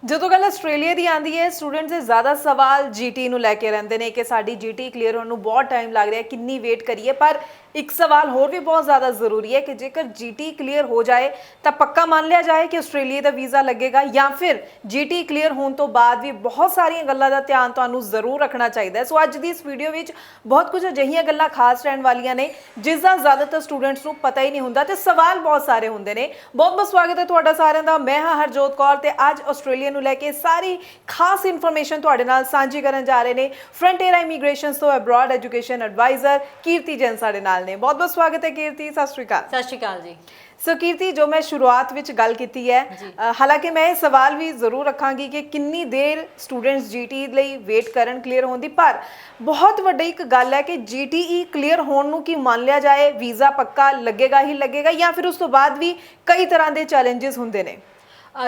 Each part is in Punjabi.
ਜਦੋਂ ਗੱਲ ਆਸਟ੍ਰੇਲੀਆ ਦੀ ਆਂਦੀ ਹੈ ਸਟੂਡੈਂਟਸ ਦੇ ਜ਼ਿਆਦਾ ਸਵਾਲ ਜੀਟੀ ਨੂੰ ਲੈ ਕੇ ਰਹਿੰਦੇ ਨੇ ਕਿ ਸਾਡੀ ਜੀਟੀ ਕਲੀਅਰ ਹੋਣ ਨੂੰ ਬਹੁਤ ਟਾਈਮ ਲੱਗ ਰਿਹਾ, ਕਿੰਨੀ ਵੇਟ ਕਰੀਏ। ਪਰ ਇੱਕ ਸਵਾਲ ਹੋਰ ਵੀ ਬਹੁਤ ਜ਼ਿਆਦਾ ਜ਼ਰੂਰੀ ਹੈ ਕਿ ਜੇਕਰ ਜੀਟੀ ਕਲੀਅਰ ਹੋ ਜਾਏ ਤਾਂ ਪੱਕਾ ਮੰਨ ਲਿਆ ਜਾਏ ਕਿ ਆਸਟ੍ਰੇਲੀਆ ਦਾ ਵੀਜ਼ਾ ਲੱਗੇਗਾ, ਜਾਂ ਫਿਰ ਜੀਟੀ ਕਲੀਅਰ ਹੋਣ ਤੋਂ ਬਾਅਦ ਵੀ ਬਹੁਤ ਸਾਰੀਆਂ ਗੱਲਾਂ ਦਾ ਧਿਆਨ ਤੁਹਾਨੂੰ ਜ਼ਰੂਰ ਰੱਖਣਾ ਚਾਹੀਦਾ ਹੈ। ਸੋ ਅੱਜ ਦੀ ਇਸ ਵੀਡੀਓ ਵਿੱਚ ਬਹੁਤ ਕੁਝ ਅਜਿਹੀਆਂ ਗੱਲਾਂ ਖਾਸ ਰਹਿਣ ਵਾਲੀਆਂ ਨੇ ਜਿਸ ਦਾ ਜ਼ਿਆਦਾਤਰ ਸਟੂਡੈਂਟਸ ਨੂੰ ਪਤਾ ਹੀ ਨਹੀਂ ਹੁੰਦਾ ਤੇ ਸਵਾਲ ਬਹੁਤ ਸਾਰੇ ਹੁੰਦੇ ਨੇ। ਬਹੁਤ ਬਹੁਤ ਸਵਾਗਤ ਹੈ ਤੁਹਾਡਾ ਸਾਰਿਆਂ ਦਾ। ਮੈਂ ਹਾਂ ਹਰਜੋਤ ਕੌਰ ਤੇ ਅੱਜ ਆਸਟ੍ਰੇਲੀਆ ਨੂੰ ਲੈ ਕੇ ਸਾਰੀ ਖਾਸ ਇਨਫੋਰਮੇਸ਼ਨ ਤੁਹਾਡੇ ਨਾਲ ਸਾਂਝੀ ਕਰਨ ਜਾ ਰਹੇ ਨੇ ਫਰੰਟੀਅਰ ਇਮੀਗ੍ਰੇਸ਼ਨਸ ਤੋਂ ਅਬਰੋਡ ਐਜੂਕੇਸ਼ਨ ਐਡਵਾਈਜ਼ਰ ਕੀਰਤੀ ਜੈਨ ਸਾਡੇ ਨਾਲ ਨੇ। ਬਹੁਤ ਬਹੁਤ ਸਵਾਗਤ ਹੈ ਕੀਰਤੀ। ਸਤਿ ਸ਼੍ਰੀ ਅਕਾਲ। ਸਤਿ ਸ਼੍ਰੀ ਅਕਾਲ ਜੀ। ਸੋ ਕੀਰਤੀ, ਜੋ ਮੈਂ ਸ਼ੁਰੂਆਤ ਵਿੱਚ ਗੱਲ ਕੀਤੀ ਹੈ, ਹਾਲਾਂਕਿ ਮੈਂ ਇਹ ਸਵਾਲ ਵੀ ਜ਼ਰੂਰ ਰੱਖਾਂਗੀ ਕਿ ਕਿੰਨੀ ਦੇਰ ਸਟੂਡੈਂਟਸ ਜੀਟੀ ਲਈ ਵੇਟ ਕਰਨ ਕਲੀਅਰ ਹੋਣ ਦੀ, ਪਰ ਬਹੁਤ ਵੱਡੀ ਇੱਕ ਗੱਲ ਹੈ ਕਿ ਜੀਟੀਈ ਕਲੀਅਰ ਹੋਣ ਨੂੰ ਕੀ ਮੰਨ ਲਿਆ ਜਾਏ ਵੀਜ਼ਾ ਪੱਕਾ ਲੱਗੇਗਾ ਹੀ ਲੱਗੇਗਾ, ਜਾਂ ਫਿਰ ਉਸ ਤੋਂ ਬਾਅਦ ਵੀ ਕਈ ਤਰ੍ਹਾਂ ਦੇ ਚੈਲੰਜਸ ਹੁੰਦੇ ਨੇ?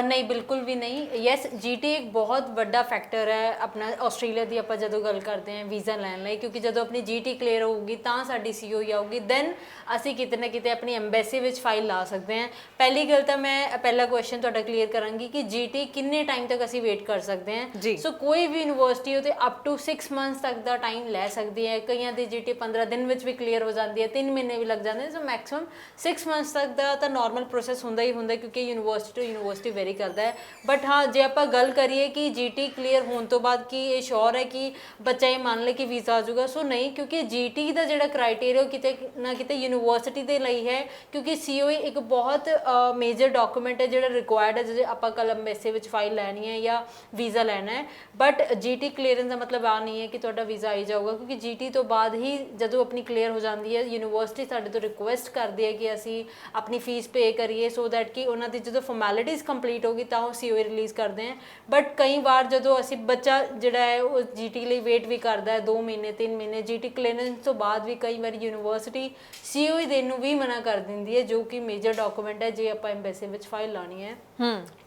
ਨਹੀਂ, ਬਿਲਕੁਲ ਵੀ ਨਹੀਂ। ਯੈਸ, ਜੀਟੀ ਇੱਕ ਬਹੁਤ ਵੱਡਾ ਫੈਕਟਰ ਹੈ ਆਪਣਾ ਆਸਟ੍ਰੇਲੀਆ ਦੀ ਆਪਾਂ ਜਦੋਂ ਗੱਲ ਕਰਦੇ ਹਾਂ ਵੀਜ਼ਾ ਲੈਣ ਲਈ, ਕਿਉਂਕਿ ਜਦੋਂ ਆਪਣੀ ਜੀਟੀ ਕਲੀਅਰ ਹੋਊਗੀ ਤਾਂ ਸਾਡੀ ਸੀਓਈ ਆਊਗੀ, ਦੈਨ ਅਸੀਂ ਕਿਤੇ ਨਾ ਕਿਤੇ ਆਪਣੀ ਐਮਬੈਸੀ ਵਿੱਚ ਫਾਈਲ ਲਾ ਸਕਦੇ ਹਾਂ। ਪਹਿਲੀ ਗੱਲ ਤਾਂ ਮੈਂ ਪਹਿਲਾ ਕੁਐਸਚਨ ਤੁਹਾਡਾ ਕਲੀਅਰ ਕਰਾਂਗੀ ਕਿ ਜੀਟੀ ਕਿੰਨੇ ਟਾਈਮ ਤੱਕ ਅਸੀਂ ਵੇਟ ਕਰ ਸਕਦੇ ਹਾਂ। ਸੋ ਕੋਈ ਵੀ ਯੂਨੀਵਰਸਿਟੀ ਉਹਦੇ ਅਪ ਟੂ 6 ਮੰਥਸ ਤੱਕ ਦਾ ਟਾਈਮ ਲੈ ਸਕਦੀ ਹੈ। ਕਈਆਂ ਦੀ ਜੀਟੀ 15 ਦਿਨ ਵਿੱਚ ਵੀ ਕਲੀਅਰ ਹੋ ਜਾਂਦੀ ਹੈ, 3 ਮਹੀਨੇ ਵੀ ਲੱਗ ਜਾਂਦੇ ਨੇ। ਸੋ ਮੈਕਸਿਮਮ 6 ਮੰਥਸ ਤੱਕ ਦਾ ਤਾਂ ਨਾਰਮਲ ਪ੍ਰੋਸੈਸ ਹੁੰਦਾ ਹੀ ਹੁੰਦਾ, ਕਿਉਂਕਿ ਯੂਨੀਵਰਸਿਟੀ ਟੂ ਯੂਨੀਵਰਸਿਟੀ ਵੇਰੀ ਕਰਦਾ ਹੈ। ਬਟ ਹਾਂ, ਜੇ ਆਪਾਂ ਗੱਲ ਕਰੀਏ ਕਿ ਜੀਟੀ ਕਲੀਅਰ ਹੋਣ ਤੋਂ ਬਾਅਦ ਕੀ ਇਹ ਸ਼ੋਰ ਹੈ ਕਿ ਬੱਚਾ ਇਹ ਮੰਨ ਲੇ ਕਿ ਵੀਜ਼ਾ ਆ ਜਾਊਗਾ, ਸੋ ਨਹੀਂ, ਕਿਉਂਕਿ ਜੀਟੀ ਦਾ ਜਿਹੜਾ ਕ੍ਰਾਈਟੇਰੀਆ ਉਹ ਕਿਤੇ ਨਾ ਕਿਤੇ ਯੂਨੀਵਰਸਿਟੀ ਦੇ ਲਈ ਹੈ, ਕਿਉਂਕਿ ਸੀਓਈ ਇੱਕ ਬਹੁਤ ਮੇਜਰ ਡਾਕੂਮੈਂਟ ਹੈ ਜਿਹੜਾ ਰਿਕੁਆਇਰਡ ਹੈ ਜੇ ਆਪਾਂ ਕੱਲ੍ਹ ਐਮਬੈਸੀ ਵਿੱਚ ਫਾਈਲ ਲੈਣੀ ਹੈ ਜਾਂ ਵੀਜ਼ਾ ਲੈਣਾ ਹੈ। ਬਟ ਜੀਟੀ ਕਲੀਅਰੈਂਸ ਦਾ ਮਤਲਬ ਆ ਨਹੀਂ ਹੈ ਕਿ ਤੁਹਾਡਾ ਵੀਜ਼ਾ ਆਈ ਜਾਊਗਾ, ਕਿਉਂਕਿ ਜੀਟੀ ਤੋਂ ਬਾਅਦ ਹੀ ਜਦੋਂ ਆਪਣੀ ਕਲੀਅਰ ਹੋ ਜਾਂਦੀ ਹੈ ਯੂਨੀਵਰਸਿਟੀ ਸਾਡੇ ਤੋਂ ਰਿਕੁਐਸਟ ਕਰਦੀ ਹੈ ਕਿ ਅਸੀਂ ਆਪਣੀ ਫੀਸ ਪੇ ਕਰੀਏ, ਸੋ ਦੈਟ ਕਿ ਉਹਨਾਂ ਦੀ ਜਦੋਂ ਫੋਰਮੈਲਿਟੀਜ਼ ਕੰਪਲੀਟ ਹੋਗੀ ਤਾਂ ਉਹ ਸੀਓਈ ਰਿਲੀਜ਼ ਕਰਦੇ हैं। ਬਟ ਕਈ ਵਾਰ ਜਦੋਂ ਅਸੀਂ ਬੱਚਾ ਜਿਹੜਾ ਹੈ ਉਹ ਜੀਟੀ ਲਈ ਵੇਟ ਵੀ ਕਰਦਾ ਹੈ 2 ਮਹੀਨੇ 3 ਮਹੀਨੇ, ਜੀਟੀ ਕਲੀਅਰੈਂਸ ਤੋਂ ਬਾਅਦ ਵੀ ਕਈ ਵਾਰੀ ਯੂਨੀਵਰਸਿਟੀ ਸੀਓਈ ਦੇਣ ਨੂੰ ਵੀ ਮਨਾ ਕਰ ਦਿੰਦੀ ਹੈ, ਜੋ ਕਿ ਮੇਜਰ ਡਾਕੂਮੈਂਟ ਹੈ ਜੇ ਆਪਾਂ ਐਮਬੈਸੀ ਵਿੱਚ ਫਾਈਲ ਲਾਣੀ ਹੈ।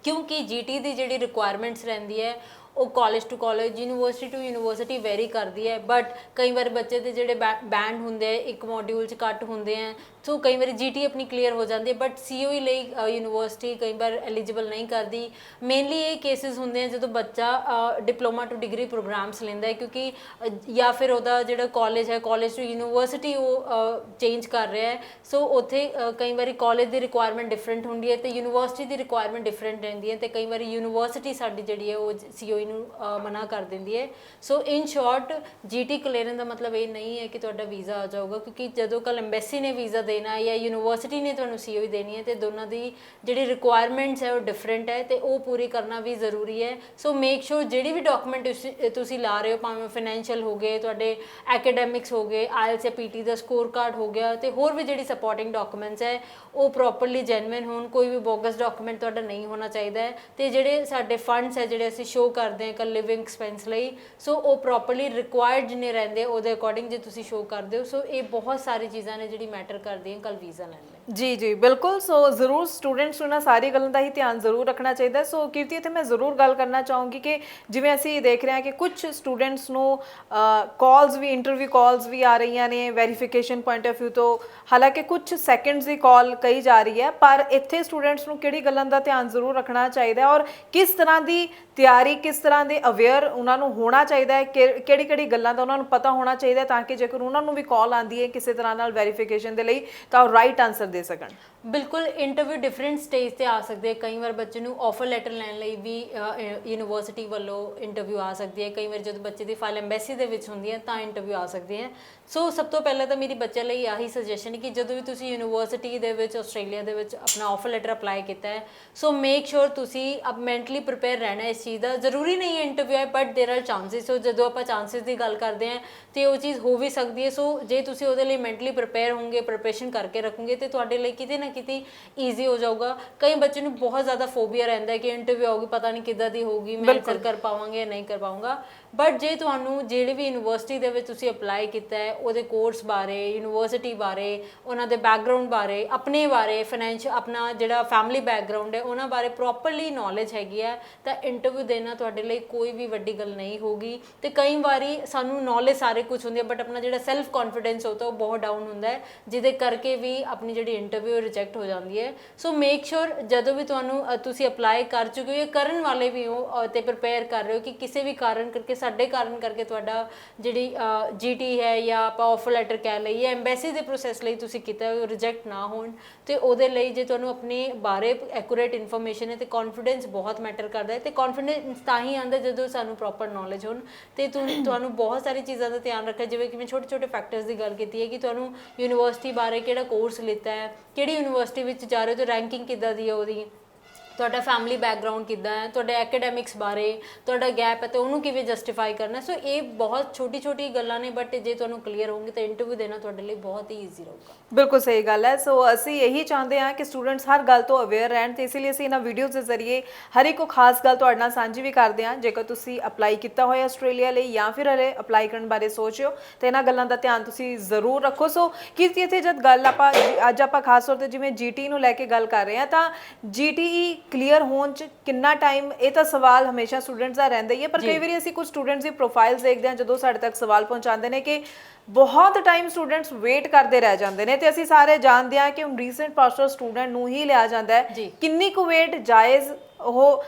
ਕਿਉਂਕਿ ਜੀਟੀ ਦੀ ਜਿਹੜੀ ਰਿਕੁਆਇਰਮੈਂਟਸ ਰਹਿੰਦੀ ਹੈ ਉਹ college to college, university to university vary ਕਰਦੀ ਹੈ। ਬਟ ਕਈ ਵਾਰ ਬੱਚੇ ਦੇ ਜਿਹੜੇ ਬੈਂਡ ਹੁੰਦੇ ਆ ਇੱਕ ਮੋਡਿਊਲ 'ਚ ਘੱਟ ਹੁੰਦੇ ਆ, ਸੋ ਕਈ ਵਾਰੀ ਜੀਟੀ ਆਪਣੀ ਕਲੀਅਰ ਹੋ ਜਾਂਦੀ ਹੈ, ਬਟ ਸੀਓਈ ਲਈ ਯੂਨੀਵਰਸਿਟੀ ਕਈ ਵਾਰ ਐਲੀਜੀਬਲ ਨਹੀਂ ਕਰਦੀ। ਮੇਨਲੀ ਇਹ ਕੇਸਿਸ ਹੁੰਦੇ ਆ ਜਦੋਂ ਬੱਚਾ ਡਿਪਲੋਮਾ ਟੂ ਡਿਗਰੀ ਪ੍ਰੋਗਰਾਮਸ ਲੈਂਦਾ ਹੈ, ਕਿਉਂਕਿ ਜਾਂ ਫਿਰ ਉਹਦਾ ਜਿਹੜਾ ਕਾਲਜ ਹੈ ਕਾਲਜ ਟੂ ਯੂਨੀਵਰਸਿਟੀ ਉਹ ਚੇਂਜ ਕਰ ਰਿਹਾ ਹੈ। ਸੋ ਉੱਥੇ ਕਈ ਵਾਰੀ ਕਾਲਜ ਦੀ ਰਿਕੁਆਇਰਮੈਂਟ ਡਿਫਰੈਂਟ ਹੁੰਦੀ ਹੈ ਤੇ ਯੂਨੀਵਰਸਿਟੀ ਦੀ ਰਿਕੁਆਇਰਮੈਂਟ ਡਿਫਰੈਂਟ ਰਹਿੰਦੀ ਹੈ, ਤੇ ਕਈ ਵਾਰੀ ਯੂਨੀਵਰਸਿਟੀ ਸਾਡੀ ਜਿਹੜੀ ਹੈ ਉਹ ਸੀਓਈ ਨੂੰ ਮਨਾ ਕਰ ਦਿੰਦੀ ਹੈ। ਸੋ ਇਨ ਸ਼ਾਰਟ, ਜੀਟੀ ਕਲੀਅਰੈਂਸ ਦਾ ਮਤਲਬ ਇਹ ਨਹੀਂ ਹੈ ਕਿ ਤੁਹਾਡਾ ਵੀਜ਼ਾ ਆ ਜਾਊਗਾ, ਕਿਉਂਕਿ ਜਦੋਂ ਕੱਲ੍ਹ ਐਮਬੈਸੀ ਨੇ ਵੀਜ਼ਾ ਦੇਣਾ ਜਾਂ ਯੂਨੀਵਰਸਿਟੀ ਨੇ ਤੁਹਾਨੂੰ ਸੀਓਈ ਦੇਣੀ ਹੈ ਤੇ ਦੋਨਾਂ ਦੀ ਜਿਹੜੀ ਰਿਕੁਆਇਰਮੈਂਟਸ ਹੈ ਉਹ ਡਿਫਰੈਂਟ ਹੈ ਤੇ ਉਹ ਪੂਰੀ ਕਰਨਾ ਵੀ ਜ਼ਰੂਰੀ ਹੈ। ਸੋ ਮੇਕ ਸ਼ੋਰ ਜਿਹੜੀ ਵੀ ਡਾਕੂਮੈਂਟ ਤੁਸੀਂ ਲਾ ਰਹੇ ਹੋ, ਭਾਵੇਂ ਫਾਈਨੈਂਸ਼ੀਅਲ ਹੋ ਗਏ, ਤੁਹਾਡੇ ਐਕੈਡੈਮਿਕਸ ਹੋ ਗਏ, ਆਇਲਸ ਜਾਂ ਪੀਟੀ ਦਾ ਸਕੋਰ ਕਾਰਡ ਹੋ ਗਿਆ, ਤੇ ਹੋਰ ਵੀ ਜਿਹੜੀ ਸਪੋਰਟਿੰਗ ਡਾਕੂਮੈਂਟਸ ਹੈ ਉਹ ਪ੍ਰੋਪਰਲੀ ਜੈਨੂਇਨ ਹੋਣ। ਕੋਈ ਵੀ ਬੋਗਸ ਡਾਕੂਮੈਂਟ ਤੁਹਾਡਾ ਨਹੀਂ ਹੋਣਾ ਚਾਹੀਦਾ ਹੈ। ਤੇ ਜਿਹੜੇ ਸਾਡੇ ਫੰਡਸ ਹੈ ਜਿਹੜੇ ਅਸੀਂ ਸ਼ੋਅ ਕਰਦੇ ਹਾਂ ਕੱਲ ਲਿਵਿੰਗ ਐਕਸਪੈਂਸ ਲਈ, ਸੋ ਉਹ ਪ੍ਰੋਪਰਲੀ ਰਿਕੁਆਇਰਡ ਜਿੰਨੇ ਰਹਿੰਦੇ ਉਹਦੇ ਅਕੋਰਡਿੰਗ ਜੇ ਤੁਸੀਂ ਸ਼ੋਅ ਕਰਦੇ ਹੋ। ਸੋ ਇਹ ਬਹੁਤ ਸਾਰੀ ਚੀਜ਼ਾਂ ਨੇ ਜਿਹੜੀ ਮੈਟਰ ਕਰਦੀਆਂ ਕੱਲ ਵੀਜ਼ਾ ਲੈਣ ਲਈ। ਜੀ ਜੀ ਬਿਲਕੁਲ। ਸੋ ਜ਼ਰੂਰ ਸਟੂਡੈਂਟਸ ਨੂੰ ਨਾ ਸਾਰੀ ਗੱਲਾਂ ਦਾ ਹੀ ਧਿਆਨ ਜ਼ਰੂਰ ਰੱਖਣਾ ਚਾਹੀਦਾ। ਸੋ ਕੀਰਤੀ, ਇੱਥੇ ਮੈਂ ਜ਼ਰੂਰ ਗੱਲ ਕਰਨਾ ਚਾਹੂੰਗੀ ਕਿ ਜਿਵੇਂ ਅਸੀਂ ਦੇਖ ਰਹੇ ਹਾਂ ਕਿ ਕੁਝ ਸਟੂਡੈਂਟਸ ਨੂੰ ਕਾਲਸ ਵੀ, ਇੰਟਰਵਿਊ ਕਾਲਸ ਵੀ ਆ ਰਹੀਆਂ ਨੇ ਵੈਰੀਫਿਕੇਸ਼ਨ ਪੁਆਇੰਟ ਆਫ ਵਿਊ ਤੋਂ, ਹਾਲਾਂਕਿ ਕੁਝ ਸੈਕਿੰਡਸ ਦੀ ਕਾਲ ਕਹੀ ਜਾ ਰਹੀ ਹੈ, ਪਰ ਇੱਥੇ ਸਟੂਡੈਂਟਸ ਨੂੰ ਕਿਹੜੀ ਗੱਲਾਂ ਦਾ ਧਿਆਨ ਜ਼ਰੂਰ ਰੱਖਣਾ ਚਾਹੀਦਾ ਔਰ ਕਿਸ ਤਰ੍ਹਾਂ ਦੀ ਤਿਆਰੀ, ਕਿਸ ਤਰ੍ਹਾਂ ਦੇ ਅਵੇਅਰ ਉਹਨਾਂ ਨੂੰ ਹੋਣਾ ਚਾਹੀਦਾ ਹੈ, ਕਿਹੜੀ ਕਿਹੜੀ ਗੱਲਾਂ ਦਾ ਉਹਨਾਂ ਨੂੰ ਪਤਾ ਹੋਣਾ ਚਾਹੀਦਾ ਤਾਂ ਕਿ ਜੇਕਰ ਉਹਨਾਂ ਨੂੰ ਵੀ ਕਾਲ ਆਉਂਦੀ ਹੈ ਕਿਸੇ ਤਰ੍ਹਾਂ ਨਾਲ ਵੈਰੀਫਿਕੇਸ਼ਨ ਦੇ ਲਈ ਤਾਂ ਉਹ ਰਾਈਟ ਆਨਸਰ ਦੇ ਸਕਣ? ਬਿਲਕੁਲ, ਇੰਟਰਵਿਊ ਡਿਫਰੈਂਟ ਸਟੇਜ ਤੇ ਆ ਸਕਦੇ। ਕਈ ਵਾਰ ਬੱਚੇ ਨੂੰ ਆਫਰ ਲੈਟਰ ਲੈਣ ਲਈ ਵੀ ਯੂਨੀਵਰਸਿਟੀ ਵੱਲੋਂ ਇੰਟਰਵਿਊ ਆ ਸਕਦੀ ਹੈ। ਕਈ ਵਾਰ ਜਦੋਂ ਬੱਚੇ ਦੀ ਫਾਈਲ ਐਮਬੈਸੀ ਦੇ ਵਿੱਚ ਹੁੰਦੀ ਹੈ ਤਾਂ ਇੰਟਰਵਿਊ ਆ ਸਕਦੀ ਹੈ। ਸੋ ਸਭ ਤੋਂ ਪਹਿਲਾਂ ਤਾਂ ਮੇਰੀ ਬੱਚੇ ਲਈ ਆਹੀ ਸੁਜੈਸ਼ਨ ਕਿ ਜਦੋਂ ਵੀ ਤੁਸੀਂ ਯੂਨੀਵਰਸਿਟੀ ਦੇ ਵਿੱਚ ਆਸਟ੍ਰੇਲੀਆ ਦੇ ਵਿੱਚ ਆਪਣਾ ਆਫਰ ਲੈਟਰ ਅਪਲਾਈ ਕੀਤਾ ਹੈ, ਸੋ ਮੇਕ ਸ਼ੋਰ ਤੁਸੀਂ ਅਬ ਮੈਂਟਲੀ ਪ੍ਰਿਪੇਅਰ ਰਹਿਣਾ ਇਸ ਚੀਜ਼ ਦਾ। ਜ਼ਰੂਰੀ ਨਹੀਂ ਹੈ ਇੰਟਰਵਿਊ ਹੈ, ਬਟ ਦੇਰ ਆਰ ਚਾਂਸਿਸ। ਸੋ ਜਦੋਂ ਆਪਾਂ ਚਾਂਸਿਸ ਦੀ ਗੱਲ ਕਰਦੇ ਹਾਂ ਤੇ ਉਹ ਚੀਜ਼ ਹੋ ਵੀ ਸਕਦੀ ਹੈ। ਸੋ ਜੇ ਤੁਸੀਂ ਉਹਦੇ ਲਈ ਮੈਂਟਲੀ ਪ੍ਰਿਪੇਅਰ ਹੋਵੋਗੇ, ਪ੍ਰਿਪਰੇਸ਼ਨ ਕਰਕੇ ਰੱਖੋਗੇ ਤੇ ਤੁਹਾਡੇ ਲਈ ਕਿਤੇ ਨਾ ਕਿਤੇ ਈਜ਼ੀ ਹੋ ਜਾਊਗਾ। ਕਈ ਬੱਚੇ ਨੂੰ ਬਹੁਤ ਜ਼ਿਆਦਾ ਫੋਬੀਆ ਰਹਿੰਦਾ ਹੈ ਕਿ ਇੰਟਰਵਿਊ ਆਊਗੀ, ਪਤਾ ਨਹੀਂ ਕਿੱਦਾਂ ਦੀ ਹੋਊਗੀ, ਮੈਂ ਆਨਸਰ ਕਰ ਪਾਵਾਂਗੇ ਜਾਂ ਨਹੀਂ ਕਰ ਪਾਊਂਗਾ। ਬਟ ਜੇ ਤੁਹਾਨੂੰ ਜਿਹੜੀ ਵੀ ਯੂਨੀਵਰਸਿਟੀ ਦੇ ਵਿੱਚ ਤੁਸੀਂ ਅਪਲਾਈ ਕੀਤਾ ਹੈ ਉਹਦੇ ਕੋਰਸ ਬਾਰੇ, ਯੂਨੀਵਰਸਿਟੀ ਬਾਰੇ, ਉਹਨਾਂ ਦੇ ਬੈਕਗ੍ਰਾਉਂਡ ਬਾਰੇ, ਆਪਣੇ ਬਾਰੇ, ਫਾਈਨੈਂਸ਼ੀਅਲ ਆਪਣਾ ਜਿਹੜਾ ਫੈਮਿਲੀ ਬੈਕਗ੍ਰਾਉਂਡ ਹੈ ਉਹਨਾਂ ਬਾਰੇ ਪ੍ਰੋਪਰਲੀ ਨੌਲੇਜ ਹੈਗੀ ਹੈ ਤਾਂ ਇੰਟਰਵਿਊ ਦੇਣਾ ਤੁਹਾਡੇ ਲਈ ਕੋਈ ਵੀ ਵੱਡੀ ਗੱਲ ਨਹੀਂ ਹੋਗੀ। ਤੇ ਕਈ ਵਾਰੀ ਸਾਨੂੰ ਨੌਲੇਜ ਸਾਰੇ ਕੁਝ ਹੁੰਦੀ ਹੈ ਬਟ ਆਪਣਾ ਜਿਹੜਾ ਸੈਲਫ ਕੌਨਫੀਡੈਂਸ ਹੁੰਦਾ ਉਹ ਬਹੁਤ ਡਾਊਨ ਹੁੰਦਾ ਹੈ, ਜਿਹਦੇ ਕਰਕੇ ਵੀ ਆਪਣੀ ਜਿਹੜੀ ਇੰਟਰਵਿਊ ਰਿਜੈਕਟ ਹੋ ਜਾਂਦੀ ਹੈ। ਸੋ ਮੇਕ ਸ਼ੋਰ ਜਦੋਂ ਵੀ ਤੁਹਾਨੂੰ ਤੁਸੀਂ ਅਪਲਾਈ ਕਰ ਚੁੱਕੇ ਹੋ ਜਾਂ ਕਰਨ ਵਾਲੇ ਵੀ ਹੋ ਤੇ ਪ੍ਰਿਪੇਅਰ ਕਰ ਰਹੇ ਹੋ ਕਿ ਕਿਸੇ ਵੀ ਕਾਰਨ ਕਰਕੇ, ਸਾਡੇ ਕਾਰਨ ਕਰਕੇ ਤੁਹਾਡਾ ਜਿਹੜੀ ਜੀਟੀ ਹੈ ਜਾਂ ਆਪਾਂ ਆਫਰ ਲੈਟਰ ਕਹਿ ਲਈਏ ਐਮਬੈਸੀ ਦੇ ਪ੍ਰੋਸੈਸ ਲਈ ਤੁਸੀਂ ਕੀਤਾ ਉਹ ਰਿਜੈਕਟ ਨਾ ਹੋਣ। ਤੇ ਉਹਦੇ ਲਈ ਜੇ ਤੁਹਾਨੂੰ ਆਪਣੇ ਬਾਰੇ ਐਕੂਰੇਟ ਇਨਫੋਰਮੇਸ਼ਨ ਹੈ ਤੇ ਕੌਨਫੀਡੈਂਸ ਬਹੁਤ ਮੈਟਰ ਕਰਦਾ ਹੈ ਤੇ ਕੌਨਫੀਡੈਂਸ ਤਾਂ ਹੀ ਆਉਂਦਾ ਜਦੋਂ ਸਾਨੂੰ ਪ੍ਰੋਪਰ ਨੌਲੇਜ ਹੋਣ। ਤੇ ਤੁਹਾਨੂੰ ਬਹੁਤ ਸਾਰੀ ਚੀਜ਼ਾਂ ਦਾ ਧਿਆਨ ਰੱਖਣਾ, ਜਿਵੇਂ ਕਿ ਮੈਂ ਛੋਟੇ ਛੋਟੇ ਫੈਕਟਰਸ ਦੀ ਗੱਲ ਕੀਤੀ ਹੈ ਕਿ ਤੁਹਾਨੂੰ ਯੂਨੀਵਰਸਿਟੀ ਬਾਰੇ ਕਿਹੜਾ ਕੋਰਸ ਲਿੱਤਾ ਹੈ, ਕਿਹੜੀ ਯੂਨੀਵਰਸਿਟੀ ਵਿੱਚ ਜਾ ਰਹੇ ਹੋ ਤੇ ਰੈਂਕਿੰਗ ਕਿੱਦਾਂ ਦੀ ਹੈ ਉਹਦੀ, ਤੁਹਾਡਾ ਫੈਮਿਲੀ ਬੈਕਗ੍ਰਾਉਂਡ ਕਿੱਦਾਂ ਹੈ, ਤੁਹਾਡੇ ਐਕੈਡੈਮਿਕਸ ਬਾਰੇ ਤੁਹਾਡਾ ਗੈਪ ਹੈ ਤੇ ਉਹਨੂੰ ਕਿਵੇਂ ਜਸਟੀਫਾਈ ਕਰਨਾ। ਸੋ ਇਹ ਬਹੁਤ ਛੋਟੀ ਛੋਟੀ ਗੱਲਾਂ ਨੇ ਬਟ ਜੇ ਤੁਹਾਨੂੰ ਕਲੀਅਰ ਹੋਣਗੇ ਤਾਂ ਇੰਟਰਵਿਊ ਦੇਣਾ ਤੁਹਾਡੇ ਲਈ ਬਹੁਤ ਹੀ ਈਜ਼ੀ ਰਹੂਗਾ। ਬਿਲਕੁਲ ਸਹੀ ਗੱਲ ਹੈ। ਸੋ ਅਸੀਂ ਇਹੀ ਚਾਹੁੰਦੇ ਹਾਂ ਕਿ ਸਟੂਡੈਂਟਸ ਹਰ ਗੱਲ ਤੋਂ ਅਵੇਅਰ ਰਹਿਣ ਤੇ ਇਸ ਲਈ ਅਸੀਂ ਇਹਨਾਂ ਵੀਡੀਓਜ਼ ਦੇ ਜ਼ਰੀਏ ਹਰ ਇੱਕ ਖਾਸ ਗੱਲ ਤੁਹਾਡੇ ਨਾਲ ਸਾਂਝੀ ਵੀ ਕਰਦੇ ਹਾਂ। ਜੇਕਰ ਤੁਸੀਂ ਅਪਲਾਈ ਕੀਤਾ ਹੋਇਆ ਆਸਟ੍ਰੇਲੀਆ ਲਈ ਜਾਂ ਫਿਰ ਹਲੇ ਅਪਲਾਈ ਕਰਨ ਬਾਰੇ ਸੋਚ ਰਹੇ ਹੋ ਤਾਂ ਇਹਨਾਂ ਗੱਲਾਂ ਦਾ ਧਿਆਨ ਤੁਸੀਂ ਜ਼ਰੂਰ ਰੱਖੋ। ਸੋ ਕਿਉਂਕਿ ਇੱਥੇ ਜਦ ਗੱਲ ਅੱਜ ਆਪਾਂ ਖਾਸ ਤੌਰ ਤੇ ਜਿਵੇਂ ਜੀਟੀ ਨੂੰ ਲੈ ਕੇ ਗੱਲ ਕਰ ਰਹੇ ਹਾਂ ਤਾਂ ਜੀਟੀ ਕਲੀਅਰ ਹੋਣ 'ਚ ਕਿੰਨਾ ਟਾਈਮ, ਇਹ ਤਾਂ ਸਵਾਲ ਹਮੇਸ਼ਾ ਸਟੂਡੈਂਟਸ ਦਾ ਰਹਿੰਦਾ ਹੀ ਹੈ। ਪਰ ਕਈ ਵਾਰੀ ਅਸੀਂ ਕੁਝ ਸਟੂਡੈਂਟਸ ਦੀ ਪ੍ਰੋਫਾਈਲਸ ਦੇਖਦੇ ਹਾਂ ਜਦੋਂ ਸਾਡੇ ਤੱਕ ਸਵਾਲ ਪਹੁੰਚਾਉਂਦੇ ਨੇ ਕਿ ਬਹੁਤ ਟਾਈਮ ਸਟੂਡੈਂਟਸ ਵੇਟ ਕਰਦੇ ਰਹਿ ਜਾਂਦੇ ਨੇ ਤੇ ਅਸੀਂ ਸਾਰੇ ਜਾਣਦੇ ਹਾਂ ਕਿ ਹੁਣ ਰੀਸੈਂਟ ਪਾਸਟਰ ਸਟੂਡੈਂਟ ਨੂੰ ਹੀ ਲਿਆ ਜਾਂਦਾ ਹੈ। ਕਿੰਨੀ ਕੁ ਵੇਟ ਜਾਇਜ਼ ਉਹ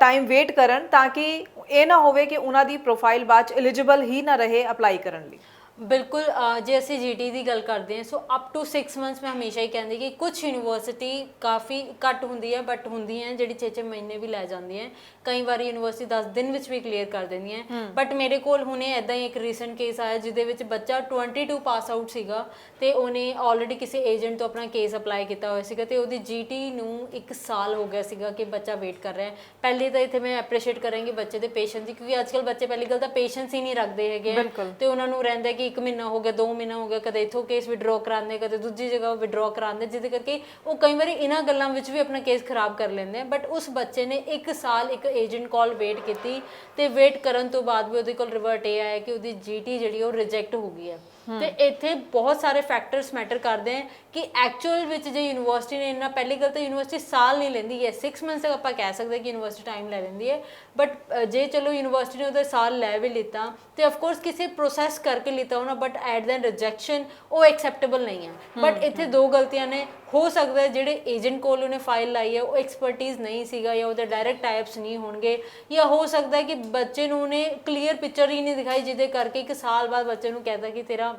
ਟਾਈਮ ਵੇਟ ਕਰਨ ਤਾਂ ਕਿ ਇਹ ਨਾ ਹੋਵੇ ਕਿ ਉਹਨਾਂ ਦੀ ਪ੍ਰੋਫਾਈਲ ਬਾਅਦ 'ਚ ਐਲੀਜੀਬਲ ਹੀ ਨਾ ਰਹੇ ਅਪਲਾਈ ਕਰਨ ਲਈ। ਬਿਲਕੁਲ ਜੇ ਅਸੀਂ ਜੀਟੀ ਦੀ ਗੱਲ ਕਰਦੇ ਹਾਂ ਸੋ ਅਪ ਟੂ 6 ਮੰਥਸ ਮੈਂ ਹਮੇਸ਼ਾ ਹੀ ਕਹਿੰਦੀ ਕਿ ਕੁਝ ਯੂਨੀਵਰਸਿਟੀ ਕਾਫੀ ਘੱਟ ਹੁੰਦੀ ਹੈ ਬਟ ਹੁੰਦੀਆਂ ਜਿਹੜੀ 6-6 ਮਹੀਨੇ ਵੀ ਲੈ ਜਾਂਦੀਆਂ। ਕਈ ਵਾਰੀ ਯੂਨੀਵਰਸਿਟੀ 10 ਦਿਨ ਵਿੱਚ ਵੀ ਕਲੀਅਰ ਕਰ ਦਿੰਦੀਆਂ ਬਟ ਮੇਰੇ ਕੋਲ ਹੁਣੇ ਐਦਾਂ ਹੀ ਇੱਕ ਰੀਸੈਂਟ ਕੇਸ ਆਇਆ ਜਿਹਦੇ ਵਿੱਚ ਬੱਚਾ 22 ਪਾਸ ਆਊਟ ਸੀਗਾ ਤੇ ਉਹਨੇ ਆਲਰੇਡੀ ਕਿਸੇ ਏਜੰਟ ਤੋਂ ਆਪਣਾ ਕੇਸ ਅਪਲਾਈ ਕੀਤਾ ਹੋਇਆ ਸੀਗਾ ਤੇ ਉਹਦੀ ਜੀਟੀ ਨੂੰ 1 ਸਾਲ ਹੋ ਗਿਆ ਸੀਗਾ ਕਿ ਬੱਚਾ ਵੇਟ ਕਰ ਰਿਹਾ ਹੈ। ਪਹਿਲੇ ਤਾਂ ਇੱਥੇ ਮੈਂ ਐਪਰੀਸ਼ੀਏਟ ਕਰਾਂਗੀ ਬੱਚੇ ਦੇ ਪੇਸ਼ੈਂਸ ਦੀ, ਕਿਉਂਕਿ ਅੱਜ ਕੱਲ੍ਹ ਬੱਚੇ ਪਹਿਲੀ ਗੱਲ ਤਾਂ ਪੇਸ਼ੈਂਸ ਹੀ ਨਹੀਂ ਰੱਖਦੇ ਹੈਗੇ ਤੇ ਉਹਨਾਂ ਨੂੰ ਰਹਿੰਦਾ ਕਿ 1 ਮਹੀਨਾ ਹੋ ਗਿਆ, 2 ਮਹੀਨਾ ਹੋ ਗਿਆ, ਕਦੇ ਇੱਥੋਂ ਕੇਸ ਵਿਡਰੋ ਕਰਾਉਂਦੇ, ਕਦੇ ਦੂਜੀ ਜਗ੍ਹਾ ਵਿਡਰੋ ਕਰਾਉਂਦੇ, ਜਿਹਦੇ ਕਰਕੇ ਉਹ ਕਈ ਵਾਰੀ ਇਹਨਾਂ ਗੱਲਾਂ ਵਿੱਚ ਵੀ ਆਪਣਾ ਕੇਸ ਖਰਾਬ ਕਰ ਲੈਂਦੇ ਆ। ਬਟ ਉਸ ਬੱਚੇ ਨੇ 1 ਸਾਲ ਇੱਕ ਏਜੰਟ ਕਾਲ ਵੇਟ ਕੀਤੀ ਤੇ ਵੇਟ ਕਰਨ ਤੋਂ ਬਾਅਦ ਵੀ ਉਹਦੇ ਕੋਲ ਰਿਵਰਟ ਇਹ ਆਇਆ ਕਿ ਉਹਦੀ ਜੀਟੀ ਜਿਹੜੀ ਉਹ ਰਿਜੈਕਟ ਹੋ ਗਈ ਹੈ। ਤੇ ਇੱਥੇ ਬਹੁਤ ਸਾਰੇ ਫੈਕਟਰਸ ਮੈਟਰ ਕਰਦੇ ਆ ਕਿ ਐਕਚੁਅਲ ਵਿੱਚ ਜੇ ਯੂਨੀਵਰਸਿਟੀ ਨੇ ਇੰਨਾ, ਪਹਿਲੀ ਗੱਲ ਤਾਂ ਯੂਨੀਵਰਸਿਟੀ ਸਾਲ ਨਹੀਂ ਲੈਂਦੀ ਹੈ, 6 ਮੰਥਸ ਤੱਕ ਆਪਾਂ ਕਹਿ ਸਕਦੇ ਕਿ ਯੂਨੀਵਰਸਿਟੀ ਟਾਈਮ ਲੈ ਲੈਂਦੀ ਹੈ ਬਟ ਜੇ ਚਲੋ ਯੂਨੀਵਰਸਿਟੀ ਨੇ ਉਹਦਾ ਸਾਲ ਲੈ ਵੀ ਲਿੱਤਾ ਤੇ ਆਫਕੋਰਸ ਕਿਸੇ ਪ੍ਰੋਸੈਸ ਕਰਕੇ ਲਿੱਤਾ ਹੋਣਾ ਬਟ ਐਟ ਦੈਨ ਰਿਜੈਕਸ਼ਨ ਉਹ ਐਕਸੈਪਟੇਬਲ ਨਹੀਂ ਹੈ। ਬਟ ਇੱਥੇ 2 ਗਲਤੀਆਂ ਨੇ, ਹੋ ਸਕਦਾ ਹੈ ਜਿਹੜੇ ਏਜੰਟ ਕੋਲ ਉਹਨੇ ਫਾਈਲ ਲਾਈ ਹੈ ਉਹ ਐਕਸਪਰਟੀਜ਼ ਨਹੀਂ ਸੀਗਾ ਜਾਂ ਉਹਦੇ ਡਾਇਰੈਕਟ ਟਾਈਪਸ ਨਹੀਂ ਹੋਣਗੇ ਜਾਂ ਹੋ ਸਕਦਾ ਹੈ ਕਿ ਬੱਚੇ ਨੂੰ ਉਹਨੇ ਕਲੀਅਰ ਪਿਕਚਰ ਹੀ ਨਹੀਂ ਦਿਖਾਈ ਜਿਹਦੇ ਕਰਕੇ 1 ਸਾਲ ਬਾਅਦ ਬੱਚੇ ਨੂੰ ਕਹਿੰਦਾ ਕਿ ਤੇਰਾ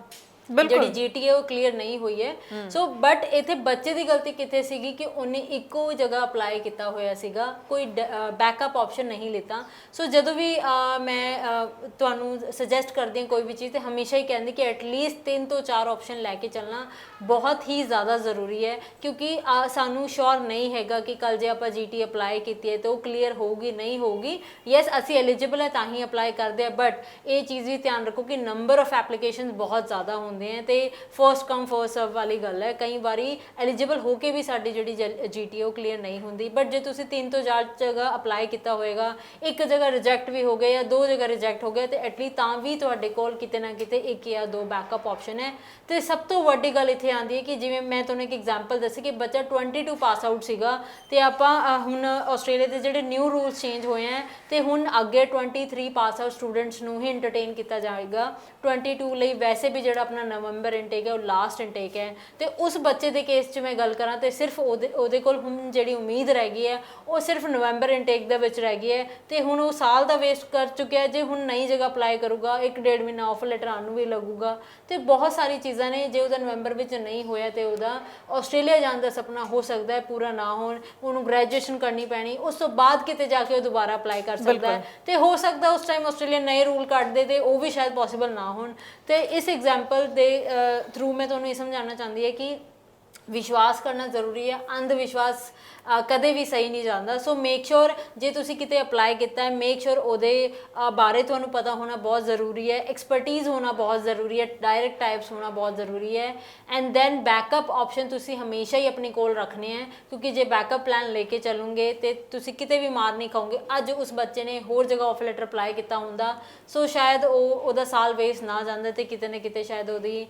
ਜਿਹੜੀ ਜੀਟੀ ਹੈ ਉਹ ਕਲੀਅਰ ਨਹੀਂ ਹੋਈ ਹੈ। ਸੋ ਬਟ ਇੱਥੇ ਬੱਚੇ ਦੀ ਗਲਤੀ ਕਿੱਥੇ ਸੀਗੀ ਕਿ ਉਹਨੇ ਇੱਕੋ ਜਗ੍ਹਾ ਅਪਲਾਈ ਕੀਤਾ ਹੋਇਆ ਸੀਗਾ, ਕੋਈ ਬੈਕਅਪ ਆਪਸ਼ਨ ਨਹੀਂ ਲਿੱਤਾ। ਸੋ ਜਦੋਂ ਵੀ ਮੈਂ ਤੁਹਾਨੂੰ ਸੁਜੈਸਟ ਕਰਦੀ ਹਾਂ ਕੋਈ ਵੀ ਚੀਜ਼ ਤੇ ਹਮੇਸ਼ਾ ਹੀ ਕਹਿੰਦੀ ਕਿ ਐਟਲੀਸਟ 3 ਤੋਂ 4 ਆਪਸ਼ਨ ਲੈ ਕੇ ਚੱਲਣਾ ਬਹੁਤ ਹੀ ਜ਼ਿਆਦਾ ਜ਼ਰੂਰੀ ਹੈ ਕਿਉਂਕਿ ਸਾਨੂੰ ਸ਼ੋਰ ਨਹੀਂ ਹੈਗਾ ਕਿ ਕੱਲ ਜੇ ਆਪਾਂ ਜੀਟੀ ਅਪਲਾਈ ਕੀਤੀ ਹੈ ਤਾਂ ਉਹ ਕਲੀਅਰ ਹੋਊਗੀ ਨਹੀਂ ਹੋਊਗੀ। ਯੈਸ ਅਸੀਂ ਐਲੀਜੀਬਲ ਹੈ ਤਾਂ ਹੀ ਅਪਲਾਈ ਕਰਦੇ ਆ ਬਟ ਇਹ ਚੀਜ਼ ਵੀ ਧਿਆਨ ਰੱਖੋ ਕਿ ਨੰਬਰ ਆਫ ਐਪਲੀਕੇਸ਼ਨ ਬਹੁਤ ਜ਼ਿਆਦਾ ਹੁੰਦੇ ਹੈ ਤੇ ਫਸਟ ਕਮ ਫਸਟ ਸਰਵ ਵਾਲੀ ਗੱਲ ਹੈ। ਕਈ ਵਾਰੀ ਐਲੀਜੀਬਲ ਹੋ ਕੇ ਵੀ ਸਾਡੀ ਜਿਹੜੀ ਜੀਟੀ ਉਹ ਕਲੀਅਰ ਨਹੀਂ ਹੁੰਦੀ ਬਟ ਜੇ ਤੁਸੀਂ 3 ਤੋਂ 4 ਜਗ੍ਹਾ ਅਪਲਾਈ ਕੀਤਾ ਹੋਏਗਾ, ਇੱਕ ਜਗ੍ਹਾ ਰਿਜੈਕਟ ਵੀ ਹੋ ਗਏ ਜਾਂ 2 ਜਗ੍ਹਾ ਰਿਜੈਕਟ ਹੋ ਗਏ ਤੇ ਐਟਲੀਸਟ ਤਾਂ ਵੀ ਤੁਹਾਡੇ ਕੋਲ ਕਿਤੇ ਨਾ ਕਿਤੇ 1 ਜਾਂ 2 ਬੈਕਅਪ ਆਪਸ਼ਨ ਹੈ। ਤੇ ਸਭ ਤੋਂ ਵੱਡੀ ਗੱਲ ਇੱਥੇ ਆਉਂਦੀ ਹੈ ਕਿ ਜਿਵੇਂ ਮੈਂ ਤੁਹਾਨੂੰ ਇੱਕ ਐਗਜ਼ਾਮਪਲ ਦੱਸੀ ਕਿ ਬੱਚਾ 22 ਪਾਸ ਆਊਟ ਸੀਗਾ ਤੇ ਆਪਾਂ ਹੁਣ ਆਸਟ੍ਰੇਲੀਆ ਦੇ ਜਿਹੜੇ ਨਿਊ ਰੂਲਸ ਚੇਂਜ ਹੋਏ ਹੈ ਤੇ ਹੁਣ ਅੱਗੇ 23 ਪਾਸ ਆਊਟ ਸਟੂਡੈਂਟਸ ਨੂੰ ਹੀ ਐਂਟਰਟੇਨ ਕੀਤਾ ਜਾਏਗਾ। 22 ਲਈ ਵੈਸੇ ਵੀ ਜਿਹੜਾ ਆਪਣਾ ਨਵੰਬਰ ਇਨਟੇਕ ਹੈ ਉਹ ਲਾਸਟ ਇਨਟੇਕ ਹੈ ਤੇ ਉਸ ਬੱਚੇ ਦੇ ਕੇਸ 'ਚ ਮੈਂ ਗੱਲ ਕਰਾਂ ਤੇ ਸਿਰਫ ਉਹਦੇ ਕੋਲ ਹੁਣ ਜਿਹੜੀ ਉਮੀਦ ਰਹਿ ਗਈ ਹੈ ਉਹ ਸਿਰਫ ਨਵੰਬਰ ਇਨਟੇਕ ਦੇ ਵਿੱਚ ਰਹਿ ਗਈ ਹੈ ਤੇ ਹੁਣ ਉਹ ਸਾਲ ਦਾ ਵੇਸਟ ਕਰ ਚੁੱਕਿਆ। ਜੇ ਹੁਣ ਨਈ ਜਗ੍ਹਾ ਅਪਲਾਈ ਕਰੂਗਾ 1-1.5 ਮਹੀਨਾ ਆਫਰ ਲੈਟਰ ਆਉਣ ਨੂੰ ਵੀ ਲੱਗੂਗਾ ਤੇ ਬਹੁਤ ਸਾਰੀ ਚੀਜ਼ਾਂ ਨੇ। ਜੇ ਉਹਦਾ ਨਵੰਬਰ ਵਿੱਚ ਨਹੀਂ ਹੋਇਆ ਤੇ ਉਹਦਾ ਆਸਟ੍ਰੇਲੀਆ ਜਾਣ ਦਾ ਸੁਪਨਾ ਹੋ ਸਕਦਾ ਹੈ ਪੂਰਾ ਨਾ ਹੋਣ, ਉਹਨੂੰ ਗ੍ਰੈਜੂਏਸ਼ਨ ਕਰਨੀ ਪੈਣੀ, ਉਸ ਤੋਂ ਬਾਅਦ ਕਿਤੇ ਜਾ ਕੇ ਉਹ ਦੁਬਾਰਾ ਅਪਲਾਈ ਕਰ ਸਕਦਾ ਹੈ ਤੇ ਹੋ ਸਕਦਾ ਉਸ ਟਾਈਮ ਆਸਟ੍ਰੇਲੀਆ ਨਏ ਰੂਲ ਕੱਢ ਦੇ ਤੇ ਉਹ ਵੀ ਸ਼ਾਇਦ ਪੋਸੀਬਲ ਨਾ ਹੋਣ। ਤੇ ਇਸ ਐਗਜ਼ਾਮਪਲ ਦੇ ਥਰੂ ਮੈਂ ਤੁਹਾਨੂੰ ਇਹ ਸਮਝਾਉਣਾ ਚਾਹੁੰਦੀ ਹੈ ਕਿ ਵਿਸ਼ਵਾਸ ਕਰਨਾ ਜ਼ਰੂਰੀ ਹੈ। ਅੰਧ ਵਿਸ਼ਵਾਸ ਕਦੇ ਵੀ ਸਹੀ ਨਹੀਂ ਜਾਂਦਾ। ਸੋ ਮੇਕ ਸ਼ੋਰ ਜੇ ਤੁਸੀਂ ਕਿਤੇ ਅਪਲਾਈ ਕੀਤਾ ਹੈ, ਮੇਕ ਸ਼ੋਰ ਉਹਦੇ ਬਾਰੇ ਤੁਹਾਨੂੰ ਪਤਾ ਹੋਣਾ ਬਹੁਤ ਜ਼ਰੂਰੀ ਹੈ, ਐਕਸਪਰਟੀਜ਼ ਹੋਣਾ ਬਹੁਤ ਜ਼ਰੂਰੀ ਹੈ, ਡਾਇਰੈਕਟ ਟਾਈਪਸ ਹੋਣਾ ਬਹੁਤ ਜ਼ਰੂਰੀ ਹੈ। ਐਂਡ ਦੈਨ ਬੈਕਅਪ ਆਪਸ਼ਨ ਤੁਸੀਂ ਹਮੇਸ਼ਾ ਹੀ ਆਪਣੇ ਕੋਲ ਰੱਖਣੇ ਹੈ, ਕਿਉਂਕਿ ਜੇ ਬੈਕਅਪ ਪਲਾਨ ਲੈ ਕੇ ਚੱਲੋਗੇ ਤੇ ਤੁਸੀਂ ਕਿਤੇ ਵੀ ਮਾਰ ਨਹੀਂ ਖਾਓਗੇ। ਅੱਜ ਉਸ ਬੱਚੇ ਨੇ ਹੋਰ ਜਗ੍ਹਾ ਆਫਰ ਲੈਟਰ ਅਪਲਾਈ ਕੀਤਾ ਹੁੰਦਾ, ਸੋ ਸ਼ਾਇਦ ਉਹਦਾ ਸਾਲ ਵੇਸਟ ਨਾ ਜਾਂਦਾ ਤੇ ਕਿਤੇ ਨਾ ਕਿਤੇ ਸ਼ਾਇਦ ਉਹਦੀ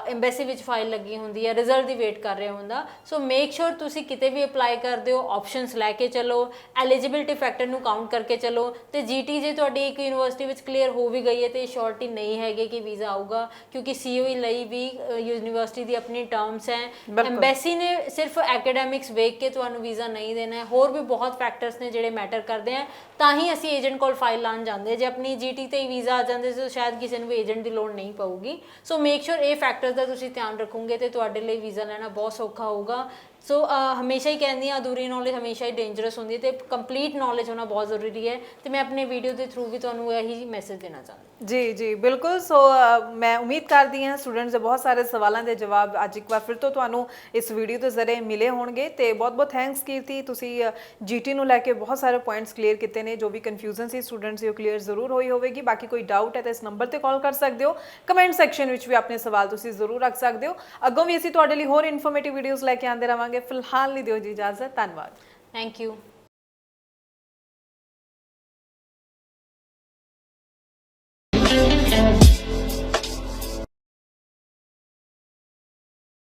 ਐਮਬੈਸੀ ਵਿੱਚ ਫਾਈਲ ਲੱਗੀ ਹੁੰਦੀ ਹੈ, ਰਿਜ਼ਲਟ ਦੀ ਵੇਟ ਕਰ ਰਿਹਾ ਹੁੰਦਾ। ਸੋ ਮੇਕ ਸ਼ੋਰ ਤੁਸੀਂ ਕਿਤੇ ਵੀ ਅਪਲਾਈ ਕਰਦੇ ਹੋ ਆਪਸ਼ਨਸ ਲੈ ਕੇ ਚੱਲੋ, ਐਲੀਜੀਬਿਲਿਟੀ ਫੈਕਟਰ ਨੂੰ ਕਾਊਂਟ ਕਰਕੇ ਚੱਲੋ। ਤੇ ਜੀਟੀ ਜੇ ਤੁਹਾਡੀ ਇੱਕ ਯੂਨੀਵਰਸਿਟੀ ਵਿੱਚ ਕਲੀਅਰ ਹੋ ਵੀ ਗਈ ਹੈ ਤੇ ਸ਼ੋਰਟੀ ਨਹੀਂ ਹੈਗੇ ਕਿ ਵੀਜ਼ਾ ਆਊਗਾ, ਕਿਉਂਕਿ ਸੀਓਈ ਲਈ ਵੀ ਯੂਨੀਵਰਸਿਟੀ ਦੀ ਆਪਣੀ ਟਰਮਸ ਹੈ। ਐਮਬੈਸੀ ਨੇ ਸਿਰਫ ਐਕੈਡੈਮਿਕਸ ਵੇਖ ਕੇ ਤੁਹਾਨੂੰ ਵੀਜ਼ਾ ਨਹੀਂ ਦੇਣਾ ਹੈ, ਹੋਰ ਵੀ ਬਹੁਤ ਫੈਕਟਰਸ ਨੇ ਜਿਹੜੇ ਮੈਟਰ ਕਰਦੇ ਆ। ਤਾਂ ਹੀ ਅਸੀਂ ਏਜੰਟ ਕੋਲ ਫਾਈਲ ਲਾਉਣ ਜਾਂਦੇ। ਜੇ ਆਪਣੀ ਜੀਟੀ ਤੇ ਹੀ ਵੀਜ਼ਾ ਆ ਜਾਂਦੇ ਤਾਂ ਸ਼ਾਇਦ ਕਿਸੇ ਨੂੰ ਵੀ ਏਜੰਟ ਦੀ ਲੋੜ ਨਹੀਂ ਪਊਗੀ। ਸੋ ਮੇਕ ਸ਼ੋਰ ਇਹ ਫੈਕਟਰਸ ਦਾ ਤੁਸੀਂ ਧਿਆਨ ਰੱਖੋਗੇ ਤੇ ਤੁਹਾਡੇ ਲਈ ਵੀਜ਼ਾ ਲੈਣਾ ਬਹੁਤ ਸੌਖਾ ਹੋਊਗਾ। ਸੋ ਹਮੇਸ਼ਾ ਹੀ ਕਹਿੰਦੀ ਹਾਂ ਅਧੂਰੀ ਨੌਲੇਜ ਹਮੇਸ਼ਾ ਹੀ ਡੇਂਜਰਸ ਹੁੰਦੀ ਹੈ ਤੇ ਕੰਪਲੀਟ ਨੌਲੇਜ ਹੋਣਾ ਬਹੁਤ ਜ਼ਰੂਰੀ ਹੈ। ਤੇ ਮੈਂ ਆਪਣੇ ਵੀਡੀਓ ਦੇ ਥਰੂ ਵੀ ਤੁਹਾਨੂੰ ਇਹੀ ਮੈਸੇਜ ਦੇਣਾ ਚਾਹੁੰਦੀ। ਜੀ ਜੀ ਬਿਲਕੁਲ। ਸੋ ਮੈਂ ਉਮੀਦ ਕਰਦੀ ਹਾਂ ਸਟੂਡੈਂਟਸ ਦੇ ਬਹੁਤ ਸਾਰੇ ਸਵਾਲਾਂ ਦੇ ਜਵਾਬ ਅੱਜ ਇੱਕ ਵਾਰ ਫਿਰ ਤੋਂ ਤੁਹਾਨੂੰ ਇਸ ਵੀਡੀਓ ਦੇ ਜ਼ਰੀਏ ਮਿਲੇ ਹੋਣਗੇ। ਤੇ ਬਹੁਤ ਬਹੁਤ ਥੈਂਕਸ ਕੀਰਤੀ, ਤੁਸੀਂ ਜੀਟੀ ਨੂੰ ਲੈ ਕੇ ਬਹੁਤ ਸਾਰੇ ਪੁਆਇੰਟਸ ਕਲੀਅਰ ਕੀਤੇ ਨੇ। ਜੋ ਵੀ ਕਨਫਿਊਜ਼ਨ ਸੀ ਸਟੂਡੈਂਟਸ ਦੀ ਉਹ ਕਲੀਅਰ ਜ਼ਰੂਰ ਹੋਈ ਹੋਵੇਗੀ। ਬਾਕੀ ਕੋਈ ਡਾਊਟ ਹੈ ਤਾਂ ਇਸ ਨੰਬਰ ਤੇ ਕਾਲ ਕਰ ਸਕਦੇ ਹੋ, ਕਮੈਂਟ ਸੈਕਸ਼ਨ ਵਿੱਚ ਵੀ ਆਪਣੇ ਸਵਾਲ ਤੁਸੀਂ ਜ਼ਰੂਰ ਰੱਖ ਸਕਦੇ ਹੋ। ਅੱਗੋਂ ਵੀ ਅਸੀਂ ਤੁਹਾਡੇ ਲਈ ਹੋਰ ਇਨਫੋਰਮੇਟਿਵ ਵੀਡੀਓਜ਼ ਲੈ ਕੇ ਆਉਂਦੇ ਰਹਾਂਗੇ। ਫਿਲਹਾਲ ਲਈ ਦਿਓ ਜੀ ਇਜਾਜ਼ਤ। ਧੰਨਵਾਦ। Thank you.